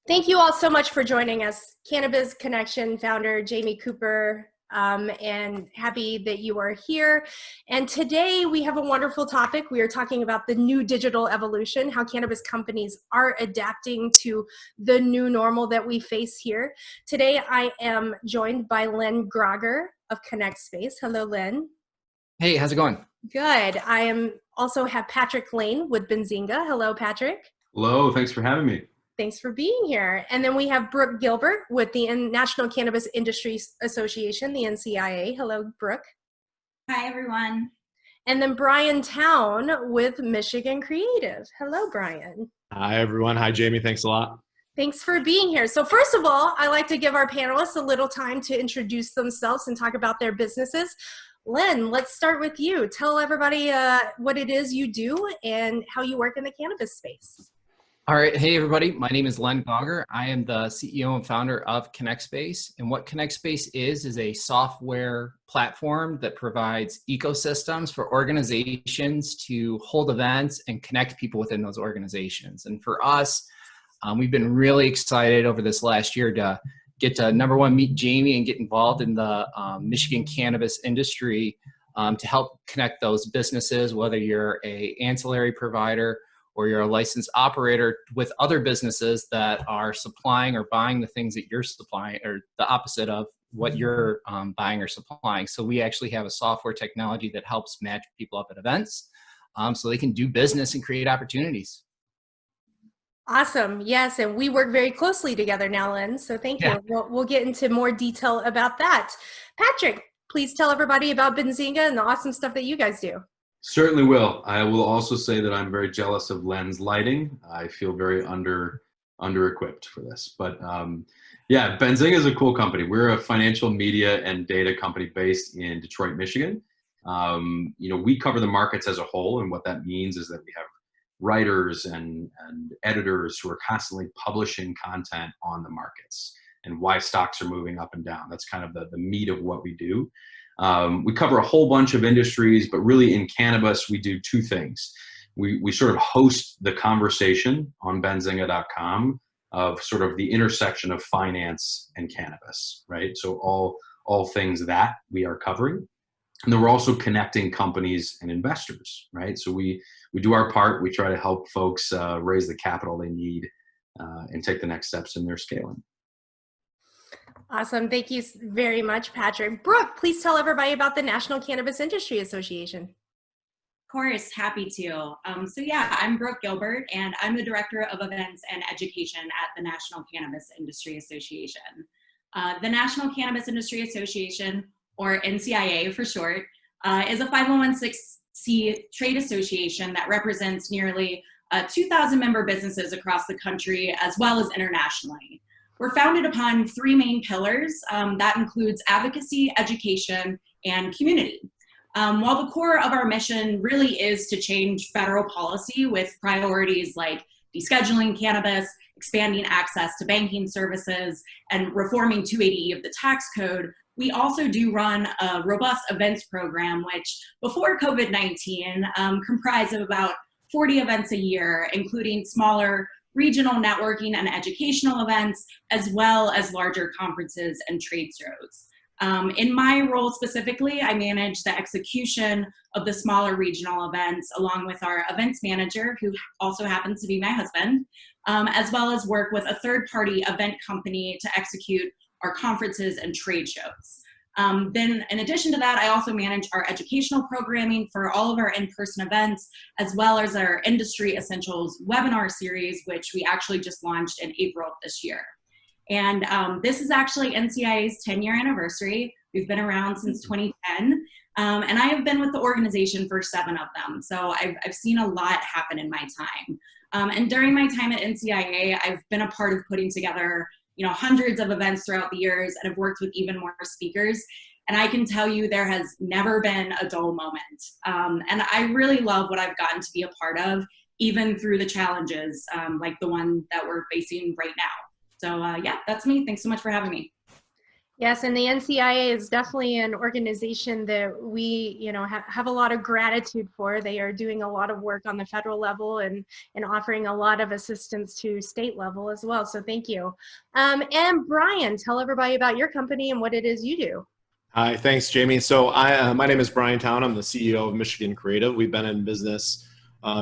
Thank you all so much for joining us. Cannabis Connection founder Jamie Cooper, and happy that you are here. And today we have a wonderful topic. We are talking about the new digital evolution, how cannabis companies are adapting to the new normal that we face here. Today I am joined by Len Grogger of Connect Space. Hello, Len. Hey, how's it going? Good. I also have Patrick Lane with Benzinga. Hello, Patrick. Hello, thanks for having me. Thanks for being here. And then we have Brooke Gilbert with the National Cannabis Industry Association, the NCIA. Hello, Brooke. Hi, everyone. And then Brian Town with Michigan Creative. Hello, Brian. Hi, everyone. Hi, Jamie. Thanks a lot. Thanks for being here. So first of all, I like to give our panelists a little time to introduce themselves and talk about their businesses. Len, let's start with you. Tell everybody what it is you do and how you work in the cannabis space. All right. Hey, everybody. My name is Len Grogger. I am the CEO and founder of Connect Space. And what Connect Space is a software platform that provides ecosystems for organizations to hold events and connect people within those organizations. And for us, we've been really excited over this last year to get to, number one, meet Jamie and get involved in the Michigan cannabis industry to help connect those businesses, whether you're a ancillary provider or you're a licensed operator, with other businesses that are supplying or buying the things that you're supplying, or the opposite of what you're buying or supplying. So we actually have a software technology that helps match people up at events so they can do business and create opportunities. Awesome. Yes, and we work very closely together now, Len, so thank you. We'll get into more detail about that. Patrick, please tell everybody about Benzinga and the awesome stuff that you guys do. Certainly will. I will also say that I'm very jealous of Len's lighting. I feel very under-equipped for this. But yeah, Benzinga is a cool company. We're a financial media and data company based in Detroit, Michigan. We cover the markets as a whole, and what that means is that we have writers and editors who are constantly publishing content on the markets and why stocks are moving up and down. That's kind of the meat of what we do. We cover a whole bunch of industries, but really in cannabis, we do two things. We sort of host the conversation on benzinga.com of sort of the intersection of finance and cannabis, right? So all things that we are covering. And then we're also connecting companies and investors, right? So we do our part. We try to help folks raise the capital they need and take the next steps in their scaling. Awesome. Thank you very much, Patrick. Brooke, please tell everybody about the National Cannabis Industry Association. Of course, happy to. So yeah, I'm Brooke Gilbert, and I'm the Director of Events and Education at the National Cannabis Industry Association. The National Cannabis Industry Association, or NCIA for short, is a 501c trade association that represents nearly 2,000 member businesses across the country as well as internationally. We're founded upon three main pillars. That includes advocacy, education, and community. While the core of our mission really is to change federal policy with priorities like descheduling cannabis, expanding access to banking services, and reforming 280E of the tax code, we also do run a robust events program, which before COVID-19 comprised of about 40 events a year, including smaller regional networking and educational events, as well as larger conferences and trade shows. In my role specifically, I manage the execution of the smaller regional events along with our events manager, who also happens to be my husband, as well as work with a third-party event company to execute our conferences and trade shows. Then in addition to that, I also manage our educational programming for all of our in-person events, as well as our Industry Essentials webinar series, which we actually just launched in April of this year. And this is actually NCIA's 10-year anniversary. We've been around since 2010, and I have been with the organization for 7 of them. So I've seen a lot happen in my time. And during my time at NCIA, I've been a part of putting together hundreds of events throughout the years, and have worked with even more speakers. And I can tell you there has never been a dull moment. And I really love what I've gotten to be a part of, even through the challenges like the one that we're facing right now. So yeah, that's me. Thanks so much for having me. Yes, and the NCIA is definitely an organization that we, have a lot of gratitude for. They are doing a lot of work on the federal level and offering a lot of assistance to state level as well. So thank you. And Brian, tell everybody about your company and what it is you do. Hi, thanks, Jamie. So my name is Brian Town. I'm the CEO of Michigan Creative. We've been in business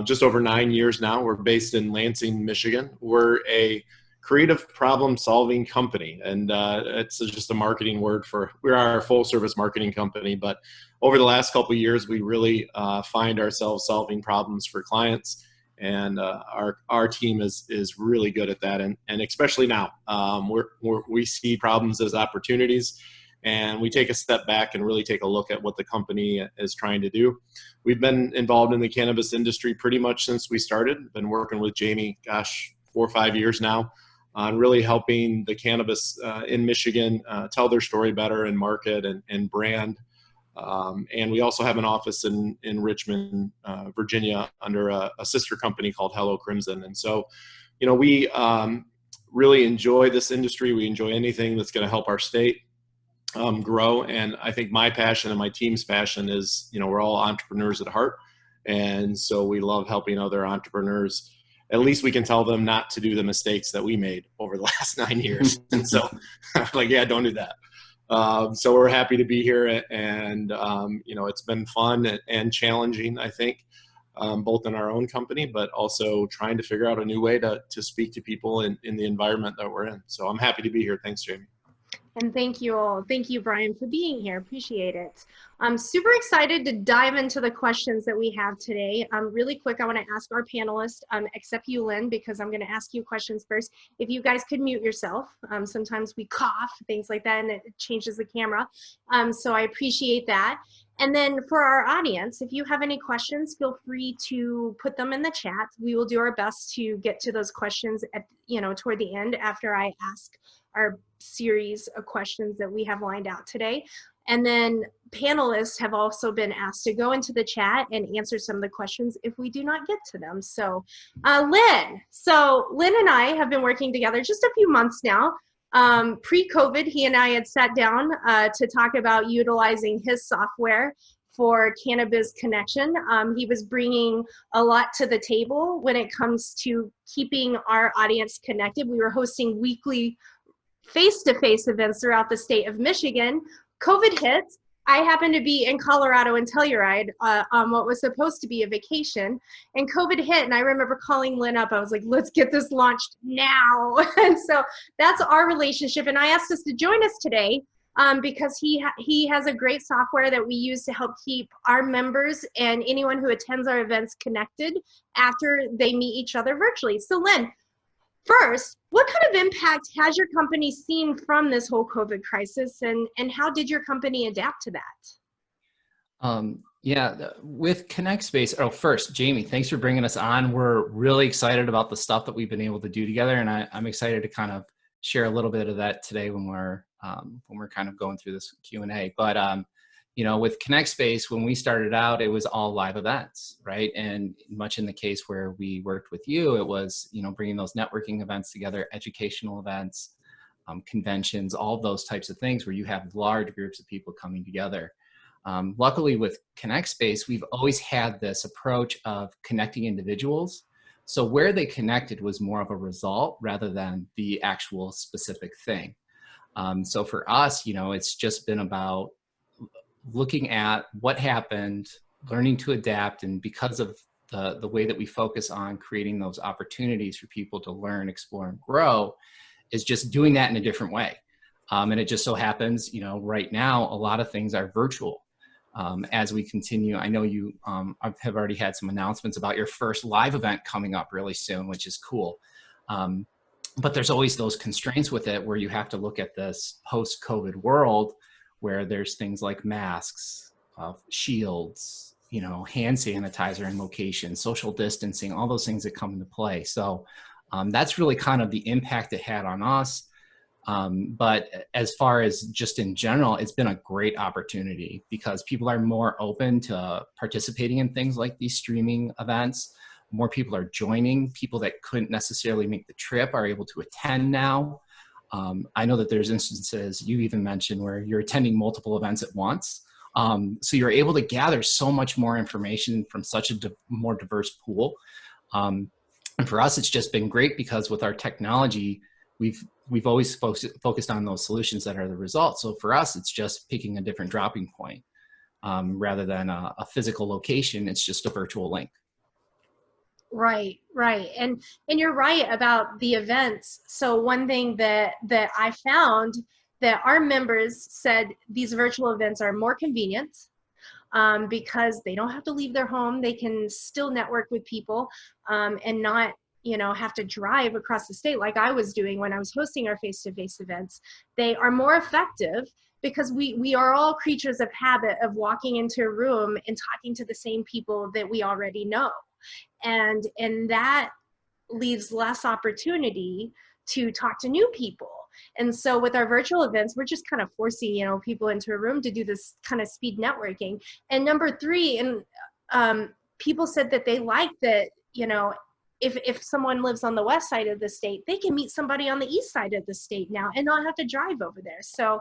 just over 9 years now. We're based in Lansing, Michigan. We're a creative problem-solving company, and it's just a marketing word for we are a full-service marketing company. But over the last couple of years, we really find ourselves solving problems for clients, and our team is really good at that. And especially now, we see problems as opportunities. And we take a step back and really take a look at what the company is trying to do. We've been involved in the cannabis industry pretty much since we started. Been working with Jamie, 4 or 5 years now, on really helping the cannabis in Michigan tell their story better and market and brand. And we also have an office in Richmond, Virginia, under a sister company called Hello Crimson. And so, we really enjoy this industry. We enjoy anything that's going to help our state grow. And I think my passion and my team's passion is, we're all entrepreneurs at heart. And so we love helping other entrepreneurs. At least we can tell them not to do the mistakes that we made over the last 9 years. And so like, yeah, don't do that. So we're happy to be here. And, it's been fun and challenging, I think, both in our own company, but also trying to figure out a new way to speak to people in the environment that we're in. So I'm happy to be here. Thanks, Jamie. And thank you all. Thank you, Brian, for being here. Appreciate it. I'm super excited to dive into the questions that we have today. Really quick, I want to ask our panelists, except you, Lynn, because I'm going to ask you questions first. If you guys could mute yourself. Sometimes we cough, things like that, and it changes the camera. So I appreciate that. And then for our audience, if you have any questions, feel free to put them in the chat. We will do our best to get to those questions at, toward the end after I ask our series of questions that we have lined out today. And then panelists have also been asked to go into the chat and answer some of the questions if we do not get to them. So Lynn and I have been working together just a few months now. Pre-COVID, he and I had sat down to talk about utilizing his software for Cannabis Connection. He was bringing a lot to the table when it comes to keeping our audience connected. We were hosting weekly face-to-face events throughout the state of Michigan. COVID hit. I happened to be in Colorado in Telluride on what was supposed to be a vacation, and COVID hit, and I remember calling Lynn up. I was like, let's get this launched now. And so that's our relationship, and I asked us to join us today because he has a great software that we use to help keep our members and anyone who attends our events connected after they meet each other virtually. So Lynn, first, what kind of impact has your company seen from this whole COVID crisis, and how did your company adapt to that? With ConnectSpace, first, Jamie, thanks for bringing us on. We're really excited about the stuff that we've been able to do together, and I'm excited to kind of share a little bit of that today when we're kind of going through this Q&A. But with ConnectSpace, when we started out, it was all live events, right? And much in the case where we worked with you, it was, bringing those networking events together, educational events, conventions, all those types of things where you have large groups of people coming together. Luckily with ConnectSpace, we've always had this approach of connecting individuals. So where they connected was more of a result rather than the actual specific thing. So for us, it's just been about looking at what happened, learning to adapt, and because of the way that we focus on creating those opportunities for people to learn, explore, and grow, is just doing that in a different way. And it just so happens, right now, a lot of things are virtual. As we continue, I know you have already had some announcements about your first live event coming up really soon, which is cool. But there's always those constraints with it where you have to look at this post-COVID world where there's things like masks, shields, hand sanitizer in location, social distancing, all those things that come into play. So that's really kind of the impact it had on us. But as far as just in general, it's been a great opportunity because people are more open to participating in things like these streaming events. More people are joining. People that couldn't necessarily make the trip are able to attend now. I know that there's instances you even mentioned where you're attending multiple events at once. So you're able to gather so much more information from such a more diverse pool. And for us, it's just been great because with our technology, we've always focused on those solutions that are the result. So for us, it's just picking a different dropping point rather than a physical location. It's just a virtual link. Right, right. And you're right about the events. So one thing that I found that our members said these virtual events are more convenient because they don't have to leave their home. They can still network with people and not, have to drive across the state like I was doing when I was hosting our face-to-face events. They are more effective because we are all creatures of habit of walking into a room and talking to the same people that we already know. And that leaves less opportunity to talk to new people. And so with our virtual events, we're just kind of forcing, people into a room to do this kind of speed networking. And number three, and people said that they like that, if someone lives on the west side of the state, they can meet somebody on the east side of the state now and not have to drive over there. So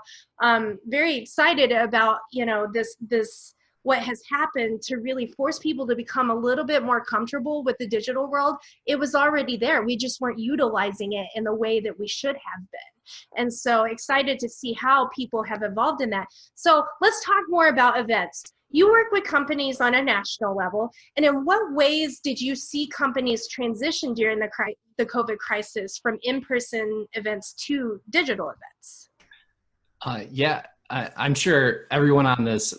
very excited about, this what has happened to really force people to become a little bit more comfortable with the digital world. It was already there. We just weren't utilizing it in the way that we should have been. And so excited to see how people have evolved in that. So let's talk more about events. You work with companies on a national level, and in what ways did you see companies transition during the COVID crisis from in-person events to digital events? Yeah. I'm sure everyone on this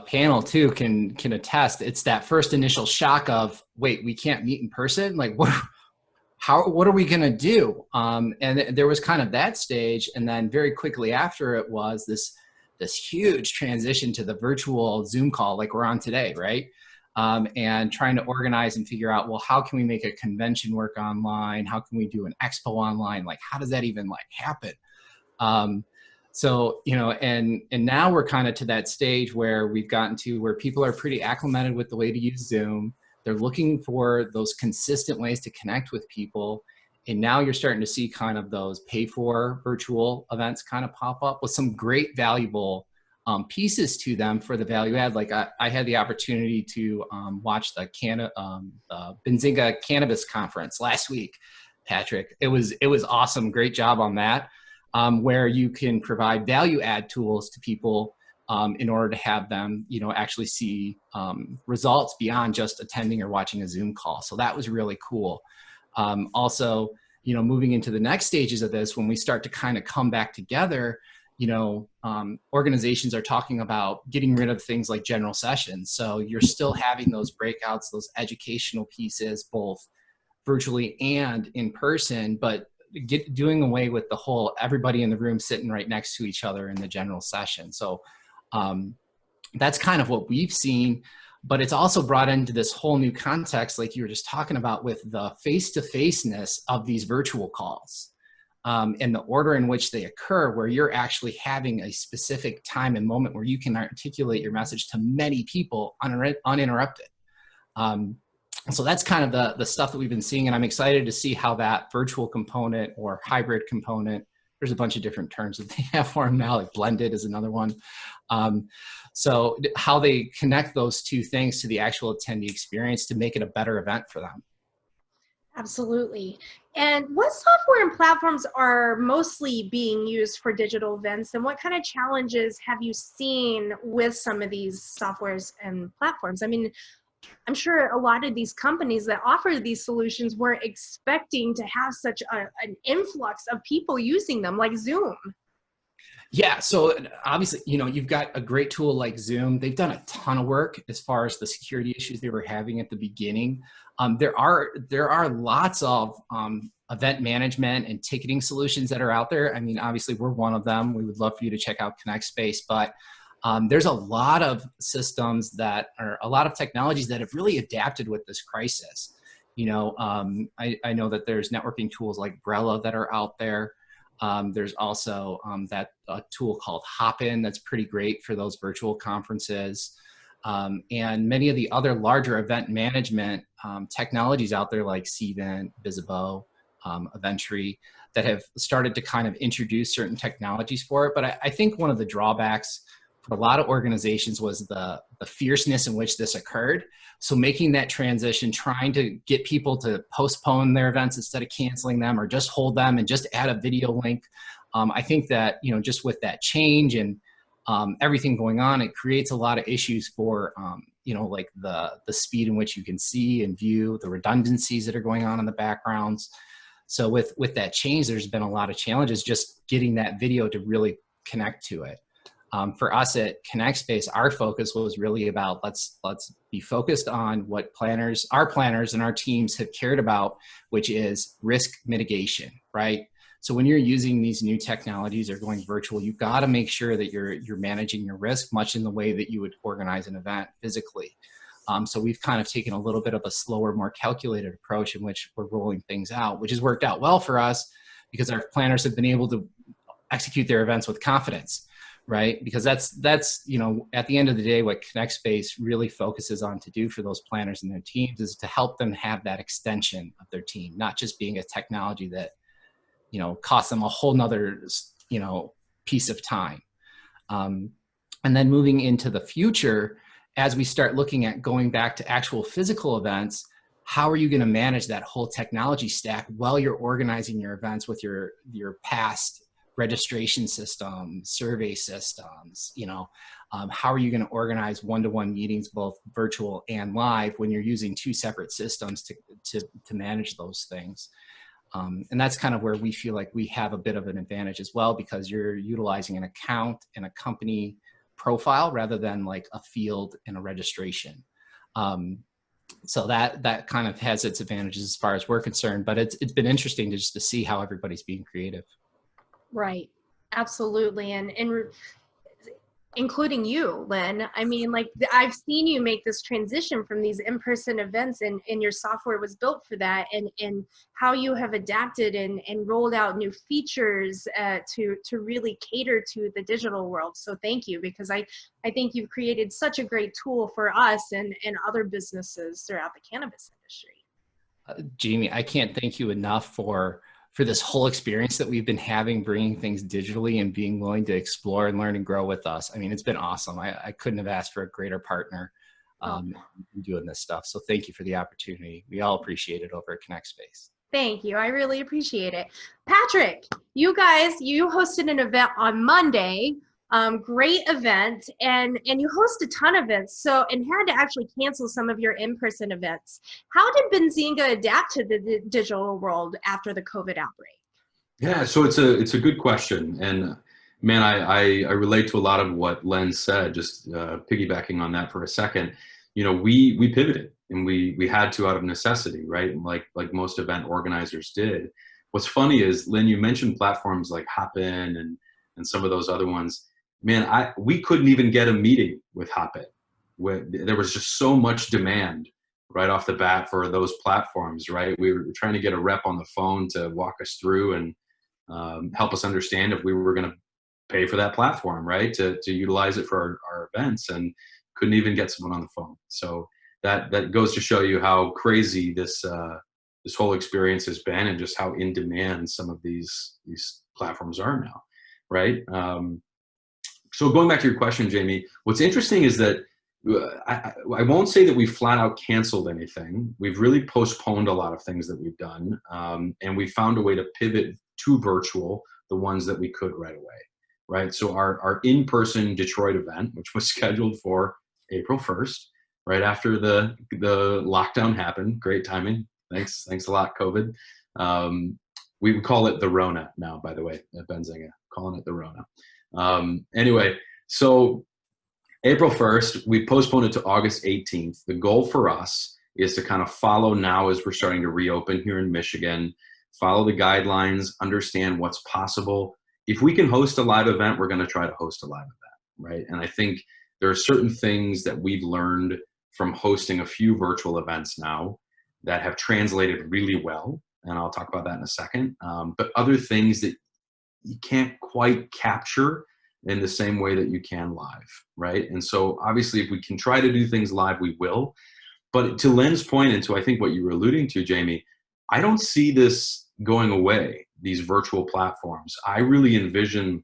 panel too can attest. It's that first initial shock of, wait, we can't meet in person? Like, what are we going to do? And there was kind of that stage. And then very quickly after it was this huge transition to the virtual Zoom call like we're on today, right? And trying to organize and figure out, well, how can we make a convention work online? How can we do an expo online? Like, how does that even happen? So, and now we're kind of to that stage where we've gotten to where people are pretty acclimated with the way to use Zoom. They're looking for those consistent ways to connect with people. And now you're starting to see kind of those pay for virtual events kind of pop up with some great valuable pieces to them for the value add. Like I had the opportunity to watch the Benzinga Cannabis Conference last week, Patrick. It was awesome. Great job on that. Where you can provide value add tools to people in order to have them, actually see results beyond just attending or watching a Zoom call. So that was really cool. Also, moving into the next stages of this, when we start to kind of come back together, organizations are talking about getting rid of things like general sessions. So you're still having those breakouts, those educational pieces, both virtually and in person, but doing away with the whole everybody in the room sitting right next to each other in the general session. So that's kind of what we've seen, but it's also brought into this whole new context, like you were just talking about, with the face-to-faceness of these virtual calls and the order in which they occur, where you're actually having a specific time and moment where you can articulate your message to many people uninterrupted. So that's kind of the stuff that we've been seeing, and I'm excited to see how that virtual component or hybrid component, there's a bunch of different terms that they have for them now, like blended is another one. So how they connect those two things to the actual attendee experience to make it a better event for them. Absolutely. And what software and platforms are mostly being used for digital events, and what kind of challenges have you seen with some of these softwares and platforms? I mean, I'm sure a lot of these companies that offer these solutions weren't expecting to have such an influx of people using them, like Zoom. Yeah, so obviously, you've got a great tool like Zoom. They've done a ton of work as far as the security issues they were having at the beginning. There are lots of event management and ticketing solutions that are out there. I mean, obviously, we're one of them. We would love for you to check out ConnectSpace, but there's a lot of systems that are a lot of technologies that have really adapted with this crisis. I know that there's networking tools like Brella that are out there. There's also that tool called Hopin that's pretty great for those virtual conferences. And many of the other larger event management technologies out there like Cvent, Visibo, Eventry, that have started to kind of introduce certain technologies for it. But I think one of the drawbacks for a lot of organizations was the fierceness in which this occurred. So making that transition, trying to get people to postpone their events instead of canceling them, or just hold them and just add a video link. I think that, just with that change and everything going on, it creates a lot of issues for, like the speed in which you can see and view, the redundancies that are going on in the backgrounds. So with that change, there's been a lot of challenges just getting that video to really connect to it. For us at ConnectSpace, our focus was really about let's be focused on what our planners and our teams have cared about, which is risk mitigation, right? So when you're using these new technologies or going virtual, you've got to make sure that you're managing your risk much in the way that you would organize an event physically. So we've kind of taken a little bit of a slower, more calculated approach in which we're rolling things out, which has worked out well for us because our planners have been able to execute their events with confidence, right? Because that's at the end of the day, what ConnectSpace really focuses on to do for those planners and their teams is to help them have that extension of their team, not just being a technology that, costs them a whole nother, piece of time. And then moving into the future, as we start looking at going back to actual physical events, how are you going to manage that whole technology stack while you're organizing your events with your past registration systems, survey systems? How are you going to organize one-to-one meetings, both virtual and live, when you're using two separate systems to manage those things? And that's kind of where we feel like we have a bit of an advantage as well, because you're utilizing an account and a company profile rather than like a field and a registration. So that kind of has its advantages as far as we're concerned, but it's been interesting to see how everybody's being creative. Right. Absolutely. And including you, Lynn. I mean, like, I've seen you make this transition from these in-person events, and your software was built for that, and how you have adapted and rolled out new features to really cater to the digital world. So thank you, because I think you've created such a great tool for us and other businesses throughout the cannabis industry. Jamie, I can't thank you enough for this whole experience that we've been having, bringing things digitally and being willing to explore and learn and grow with us. I mean, it's been awesome. I couldn't have asked for a greater partner in doing this stuff. So thank you for the opportunity. We all appreciate it over at ConnectSpace. Thank you. I really appreciate it. Patrick, you hosted an event on Monday. Great event, and you host a ton of events, and had to actually cancel some of your in-person events. How did Benzinga adapt to the digital world after the COVID outbreak? Yeah, so it's a good question, and man, I relate to a lot of what Len said. Just piggybacking on that for a second, we pivoted, and we had to out of necessity, right? Like most event organizers did. What's funny is, Lynn, you mentioned platforms like Hopin and some of those other ones. Man, we couldn't even get a meeting with Hopin. There was just so much demand right off the bat for those platforms, right? We were trying to get a rep on the phone to walk us through and help us understand if we were going to pay for that platform, right? To utilize it for our events, and couldn't even get someone on the phone. So that goes to show you how crazy this whole experience has been, and just how in demand some of these platforms are now, right? So going back to your question, Jamie, what's interesting is that I won't say that we flat out canceled anything. We've really postponed a lot of things that we've done, and we found a way to pivot to virtual, the ones that we could right away, right? So our in-person Detroit event, which was scheduled for April 1st, right after the lockdown happened. Great timing. Thanks a lot, COVID. We would call it the Rona now, by the way, at Benzinga, calling it the Rona. Anyway, so April 1st, we postponed it to August 18th. The goal for us is to kind of follow now, as we're starting to reopen here in Michigan, follow the guidelines, understand what's possible. If we can host a live event, we're going to try to host a live event, right? And I think there are certain things that we've learned from hosting a few virtual events now that have translated really well, and I'll talk about that in a second. But other things that you can't quite capture in the same way that you can live, right? And so obviously if we can try to do things live, we will. But to Len's point, and to I think what you were alluding to, Jamie, I don't see this going away. these virtual platforms. I really envision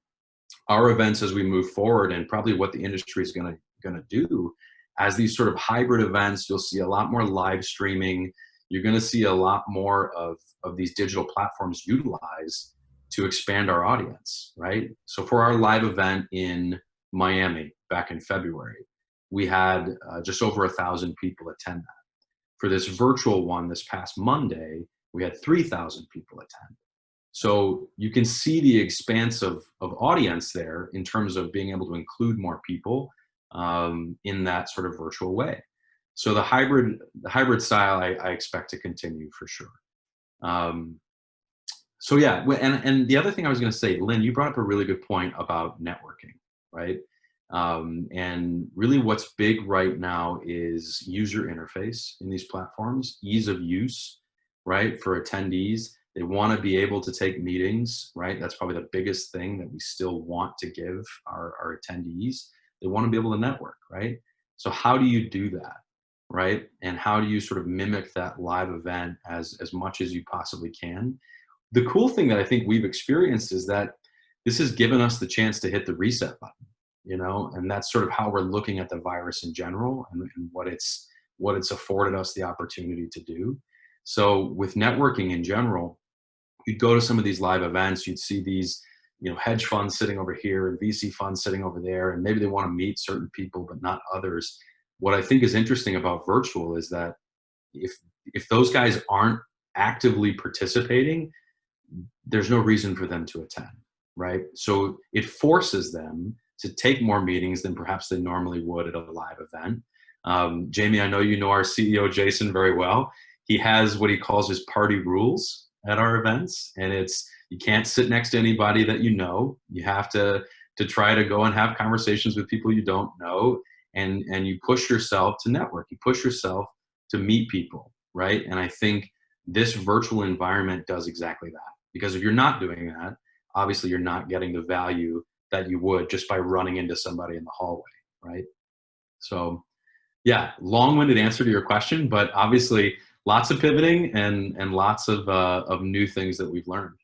our events as we move forward, and probably what the industry is going to do as these sort of hybrid events. You'll see a lot more live streaming. You're going to see a lot more of these digital platforms utilized to expand our audience, right? So for our live event in Miami back in February, we had just over 1,000 people attend that. For this virtual one this past Monday, we had 3,000 people attend. So you can see the expanse of audience there in terms of being able to include more people in that sort of virtual way. So the hybrid style, I expect to continue for sure. So yeah, and the other thing I was going to say, Lynn, you brought up a really good point about networking, right? And really what's big right now is user interface in these platforms, ease of use, right? For attendees, they want to be able to take meetings, right? That's probably the biggest thing that we still want to give our attendees. They want to be able to network, right? So how do you do that, right? And how do you sort of mimic that live event as much as you possibly can? The cool thing that I think we've experienced is that this has given us the chance to hit the reset button, you know, and that's sort of how we're looking at the virus in general and what it's afforded us the opportunity to do. So with networking in general, you'd go to some of these live events, you'd see these, you know, hedge funds sitting over here and VC funds sitting over there, and maybe they want to meet certain people but not others. What I think is interesting about virtual is that if those guys aren't actively participating, there's no reason for them to attend, right? So it forces them to take more meetings than perhaps they normally would at a live event. Jamie, I know you know our CEO, Jason, very well. He has what he calls his party rules at our events, and it's you can't sit next to anybody that you know. You have to try to go and have conversations with people you don't know, and you push yourself to network. You push yourself to meet people, right? And I think this virtual environment does exactly that. Because if you're not doing that, obviously you're not getting the value that you would just by running into somebody in the hallway, right? So yeah, long-winded answer to your question, but obviously lots of pivoting and lots of new things that we've learned.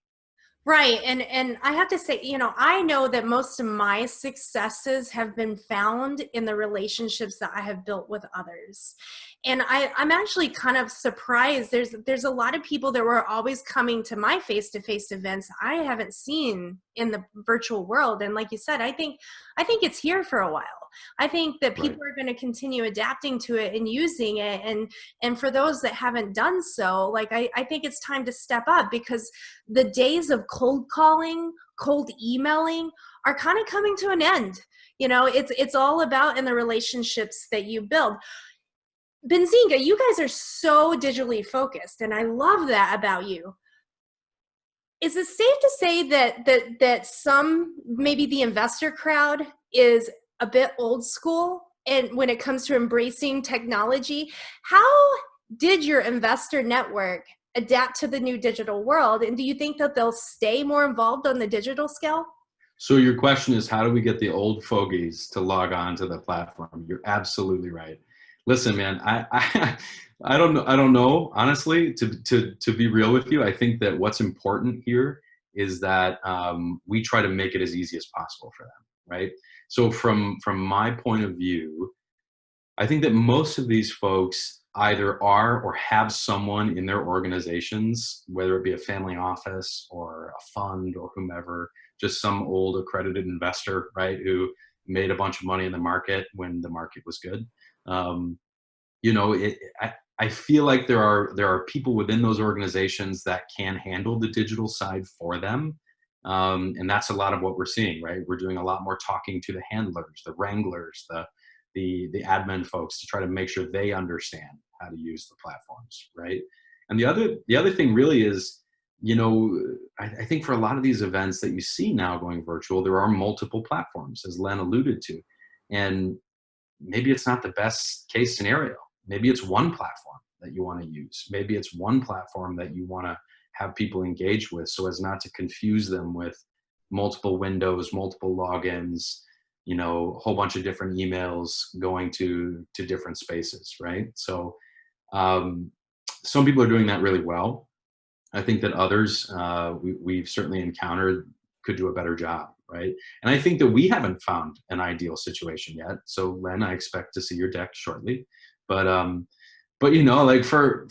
Right. And I have to say, you know, I know that most of my successes have been found in the relationships that I have built with others. And I'm actually kind of surprised. There's a lot of people that were always coming to my face-to-face events I haven't seen in the virtual world. And like you said, I think it's here for a while. I think that people are going to continue adapting to it and using it. And for those that haven't done so, like I think it's time to step up, because the days of cold calling, cold emailing are kind of coming to an end. You know, it's all about in the relationships that you build. Benzinga, you guys are so digitally focused, and I love that about you. Is it safe to say that some, maybe the investor crowd, is a bit old school and when it comes to embracing technology? How did your investor network adapt to the new digital world, and do you think that they'll stay more involved on the digital scale? So your question is, how do we get the old fogies to log on to the platform? You're absolutely right. Listen, man, I don't know, honestly, to be real with you. I think that what's important here is that we try to make it as easy as possible for them, right? So from my point of view, I think that most of these folks either are or have someone in their organizations, whether it be a family office or a fund or whomever, just some old accredited investor, right, who made a bunch of money in the market when the market was good. You know, I feel like there are people within those organizations that can handle the digital side for them. And that's a lot of what we're seeing, right? We're doing a lot more talking to the handlers, the wranglers, the admin folks, to try to make sure they understand how to use the platforms, right? And the other thing really is, you know, I think for a lot of these events that you see now going virtual, there are multiple platforms, as Len alluded to. And maybe it's not the best case scenario. Maybe it's one platform that you want to use. Maybe it's one platform that you want to have people engage with, so as not to confuse them with multiple windows, multiple logins, you know, a whole bunch of different emails going to different spaces, right? So some people are doing that really well. I think that others we've certainly encountered could do a better job, right? And I think that we haven't found an ideal situation yet. So Len, I expect to see your deck shortly. But you know, like for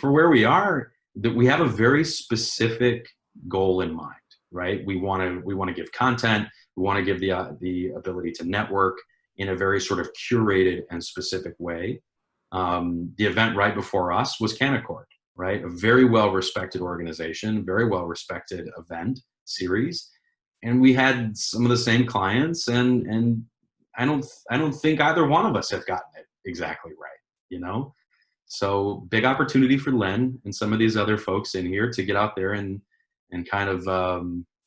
where we are, that we have a very specific goal in mind, right? We want to give content. We want to give the ability to network in a very sort of curated and specific way. The event right before us was Canaccord, right? A very well-respected organization, very well-respected event series. And we had some of the same clients, and I don't think either one of us have gotten it exactly right, you know? So big opportunity for Len and some of these other folks in here to get out there and kind of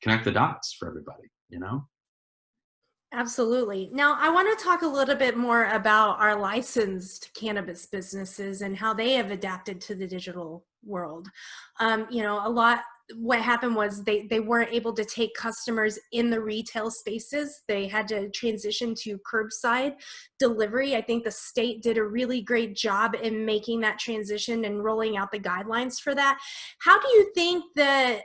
connect the dots for everybody, you know? Absolutely. Now, I want to talk a little bit more about our licensed cannabis businesses and how they have adapted to the digital world. You know, what happened was they weren't able to take customers in the retail spaces. They had to transition to curbside delivery. I think the state did a really great job in making that transition and rolling out the guidelines for that. How do you think that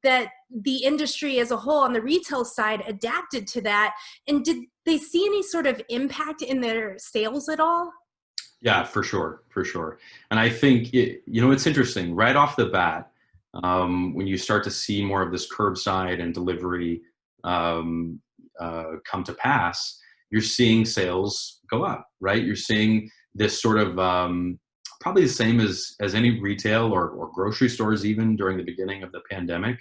that the industry as a whole on the retail side adapted to that? And did they see any sort of impact in their sales at all? Yeah, for sure, for sure. And I think you know, it's interesting right off the bat when you start to see more of this curbside and delivery come to pass. You're seeing sales go up, right? You're seeing this sort of probably the same as any retail or grocery stores even during the beginning of the pandemic.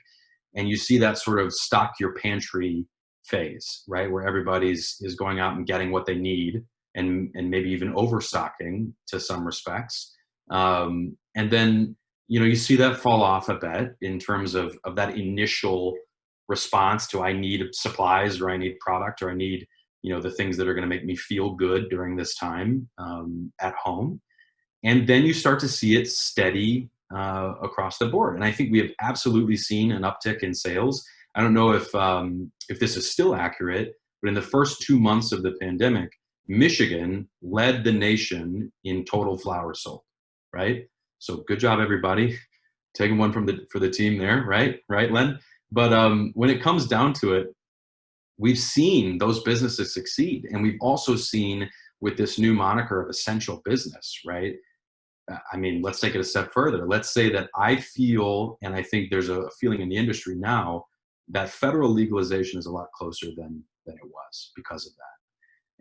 And you see that sort of stock your pantry phase, right? Where everybody's is going out and getting what they need and maybe even overstocking to some respects. And then, you know, you see that fall off a bit in terms of that initial response to I need supplies or I need product or I need, you know, the things that are going to make me feel good during this time at home. And then you start to see it steady across the board. And I think we have absolutely seen an uptick in sales. I don't know if this is still accurate, but in the first 2 months of the pandemic, Michigan led the nation in total flower sold, right? So good job, everybody. Taking one for the team there, right? Right, Len? But when it comes down to it, we've seen those businesses succeed. And we've also seen with this new moniker of essential business, right? I mean, let's take it a step further. Let's say that I feel, and I think there's a feeling in the industry now, that federal legalization is a lot closer than it was because of that.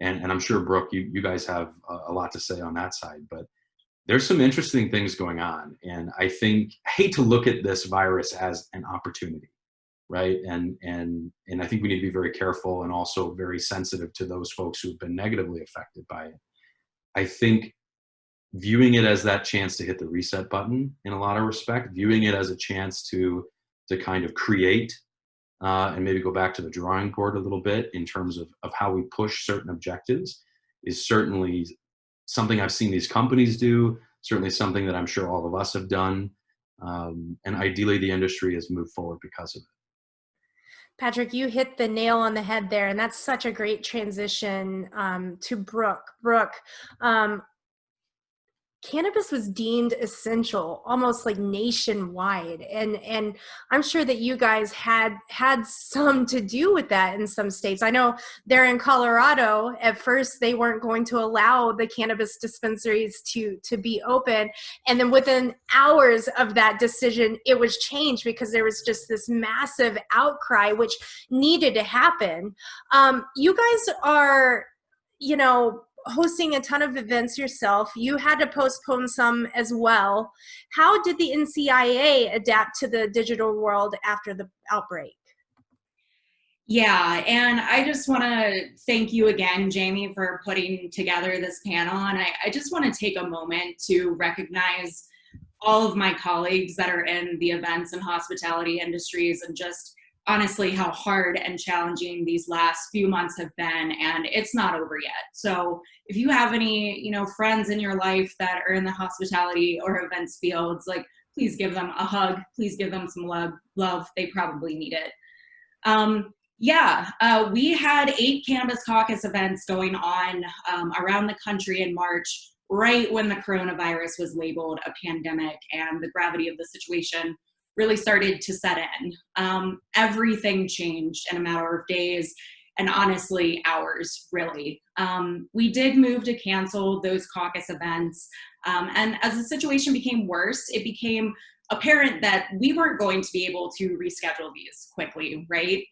And I'm sure, Brooke, you guys have a lot to say on that side, but there's some interesting things going on. And I hate to look at this virus as an opportunity, right? And I think we need to be very careful and also very sensitive to those folks who've been negatively affected by it. I think viewing it as that chance to hit the reset button in a lot of respect, viewing it as a chance to kind of create and maybe go back to the drawing board a little bit in terms of how we push certain objectives is certainly something I've seen these companies do, certainly something that I'm sure all of us have done. And ideally the industry has moved forward because of it. Patrick, you hit the nail on the head there, and that's such a great transition to Brooke. Brooke, cannabis was deemed essential almost like nationwide, and I'm sure that you guys had some to do with that in some states. I know there in Colorado at first they weren't going to allow the cannabis dispensaries to be open, and then within hours of that decision it was changed because there was just this massive outcry which needed to happen. You guys are, you know, hosting a ton of events yourself. You had to postpone some as well. How did the NCIA adapt to the digital world after the outbreak? Yeah, and I just want to thank you again, Jamie, for putting together this panel. And I just want to take a moment to recognize all of my colleagues that are in the events and hospitality industries, and just honestly how hard and challenging these last few months have been, and it's not over yet. So if you have any, you know, friends in your life that are in the hospitality or events fields, like, please give them a hug, please give them some love. They probably need it. We had 8 Cannabis Caucus events going on around the country in March. right when the coronavirus was labeled a pandemic and the gravity of the situation really started to set in. Everything changed in a matter of days and honestly hours, really. We did move to cancel those caucus events. And as the situation became worse, it became apparent that we weren't going to be able to reschedule these quickly, right?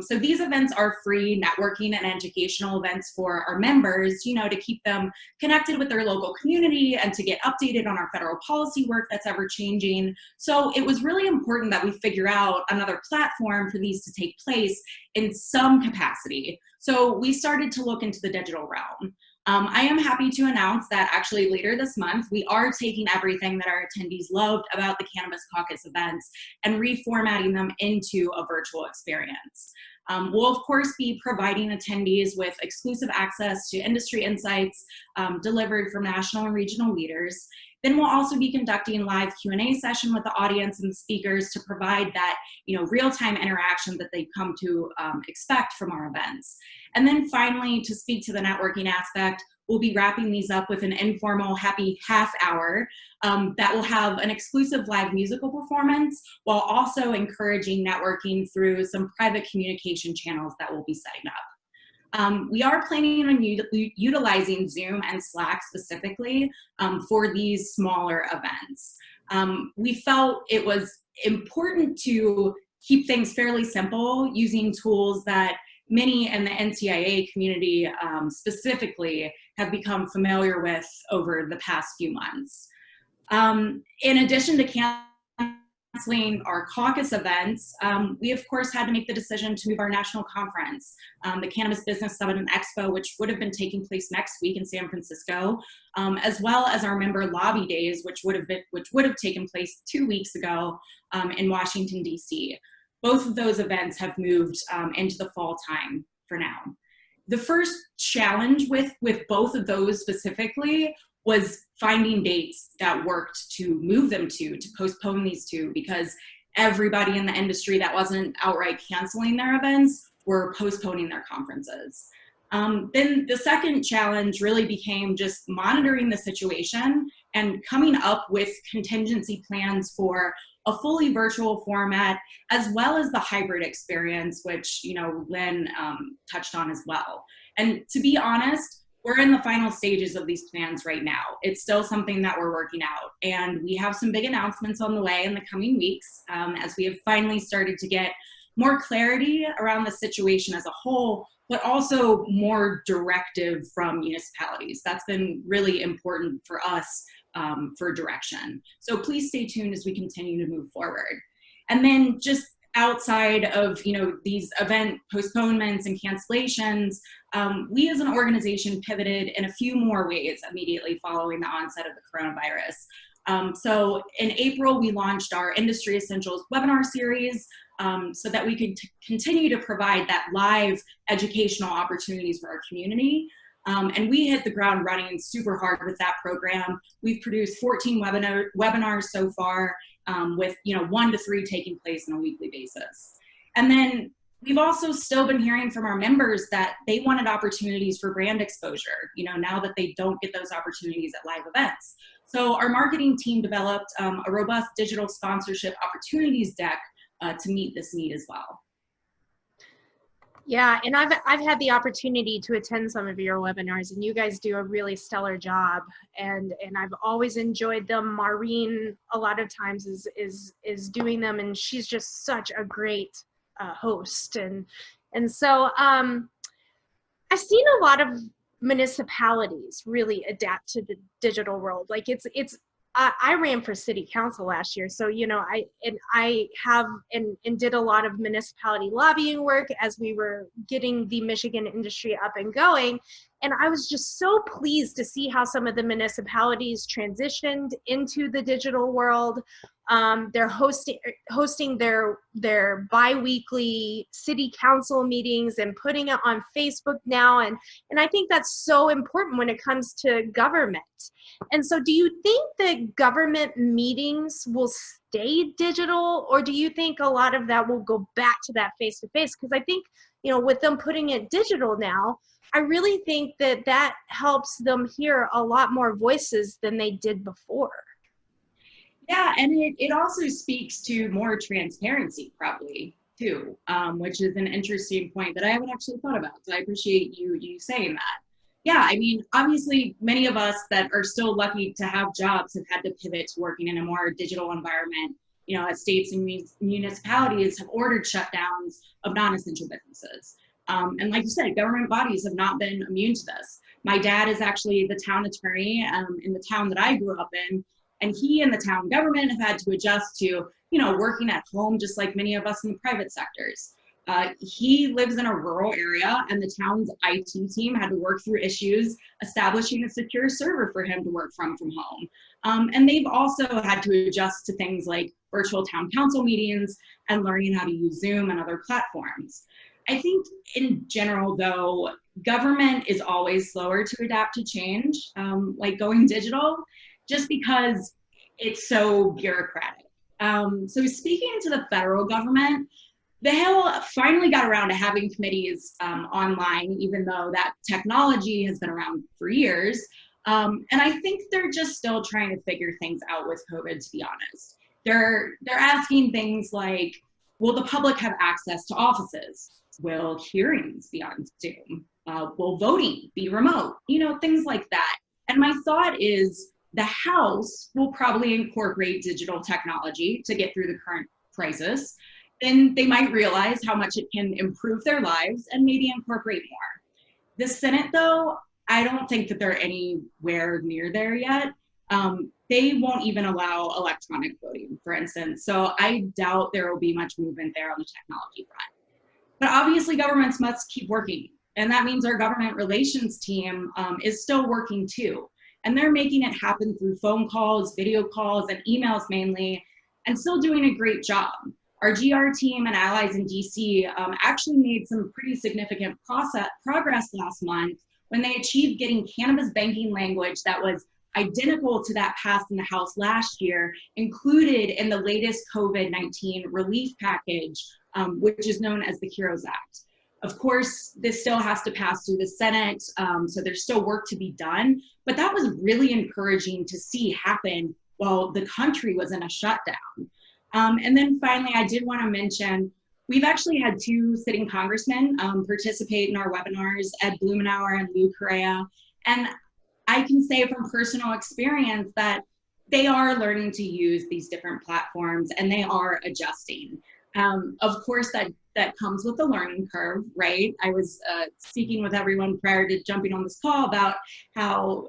So these events are free networking and educational events for our members, you know, to keep them connected with their local community and to get updated on our federal policy work that's ever changing. So it was really important that we figure out another platform for these to take place in some capacity. So we started to look into the digital realm. I am happy to announce that actually later this month, we are taking everything that our attendees loved about the Cannabis Caucus events and reformatting them into a virtual experience. We'll of course be providing attendees with exclusive access to industry insights delivered from national and regional leaders. Then we'll also be conducting live Q&A session with the audience and the speakers to provide that, you know, real-time interaction that they've come to expect from our events. And then finally, to speak to the networking aspect, we'll be wrapping these up with an informal happy half hour that will have an exclusive live musical performance while also encouraging networking through some private communication channels that we'll be setting up. We are planning on utilizing Zoom and Slack specifically for these smaller events. We felt it was important to keep things fairly simple using tools that many in the NCIA community specifically have become familiar with over the past few months. In addition to canceling our caucus events, we of course had to make the decision to move our national conference, the Cannabis Business Summit and Expo, which would have been taking place next week in San Francisco, as well as our member lobby days, which would have taken place 2 weeks ago in Washington, D.C. Both of those events have moved into the fall time for now. The first challenge with both of those specifically was finding dates that worked to move them to postpone these two, because everybody in the industry that wasn't outright canceling their events were postponing their conferences. Then the second challenge really became just monitoring the situation and coming up with contingency plans for a fully virtual format, as well as the hybrid experience, which, you know, Lynn touched on as well. And to be honest, we're in the final stages of these plans right now. It's still something that we're working out, and we have some big announcements on the way in the coming weeks as we have finally started to get more clarity around the situation as a whole, but also more directive from municipalities. That's been really important for us for direction. So please stay tuned as we continue to move forward. And then just outside of, you know, these event postponements and cancellations, we as an organization pivoted in a few more ways immediately following the onset of the coronavirus. So in April, we launched our Industry Essentials webinar series so that we could continue to provide that live educational opportunities for our community. And we hit the ground running super hard with that program. We've produced 14 webinars so far, with 1 to 3 taking place on a weekly basis. And then we've also still been hearing from our members that they wanted opportunities for brand exposure, now that they don't get those opportunities at live events. So our marketing team developed a robust digital sponsorship opportunities deck to meet this need as well. Yeah, and I've had the opportunity to attend some of your webinars, and you guys do a really stellar job, and I've always enjoyed them. Maureen a lot of times is doing them, and she's just such a great host, and so I've seen a lot of municipalities really adapt to the digital world. Like I ran for city council last year, so I have and did a lot of municipality lobbying work as we were getting the Michigan industry up and going, and I was just so pleased to see how some of the municipalities transitioned into the digital world. They're hosting their bi-weekly city council meetings and putting it on Facebook now. And I think that's so important when it comes to government. And so do you think that government meetings will stay digital, or do you think a lot of that will go back to that face-to-face? Because I think, you know, with them putting it digital now, I really think that that helps them hear a lot more voices than they did before. Yeah, and it also speaks to more transparency, probably, too, which is an interesting point that I haven't actually thought about. So I appreciate you saying that. Yeah, I mean, obviously, many of us that are still lucky to have jobs have had to pivot to working in a more digital environment. You know, as states and municipalities have ordered shutdowns of non-essential businesses. And like you said, government bodies have not been immune to this. My dad is actually the town attorney in the town that I grew up in. And he and the town government have had to adjust to, you know, working at home, just like many of us in the private sectors. He lives in a rural area, and the town's IT team had to work through issues establishing a secure server for him to work from home. And they've also had to adjust to things like virtual town council meetings and learning how to use Zoom and other platforms. I think in general, though, government is always slower to adapt to change, like going digital, just because it's so bureaucratic. So speaking to the federal government, the Hill finally got around to having committees online, even though that technology has been around for years. And I think they're just still trying to figure things out with COVID, to be honest. They're asking things like, will the public have access to offices? Will hearings be on Zoom? Will voting be remote? You know, things like that. And my thought is, the House will probably incorporate digital technology to get through the current crisis. Then they might realize how much it can improve their lives and maybe incorporate more. The Senate, though, I don't think that they're anywhere near there yet. They won't even allow electronic voting, for instance. So I doubt there will be much movement there on the technology front. But obviously governments must keep working. And that means our government relations team is still working too. And they're making it happen through phone calls, video calls, and emails mainly, and still doing a great job. Our GR team and allies in DC actually made some pretty significant progress last month when they achieved getting cannabis banking language that was identical to that passed in the House last year, included in the latest COVID-19 relief package, which is known as the HEROES Act. Of course, this still has to pass through the Senate, so there's still work to be done, but that was really encouraging to see happen while the country was in a shutdown. And then finally, I did want to mention, we've actually had 2 sitting congressmen participate in our webinars, Ed Blumenauer and Lou Correa, and I can say from personal experience that they are learning to use these different platforms and they are adjusting. Of course, that comes with a learning curve, right? I was speaking with everyone prior to jumping on this call about how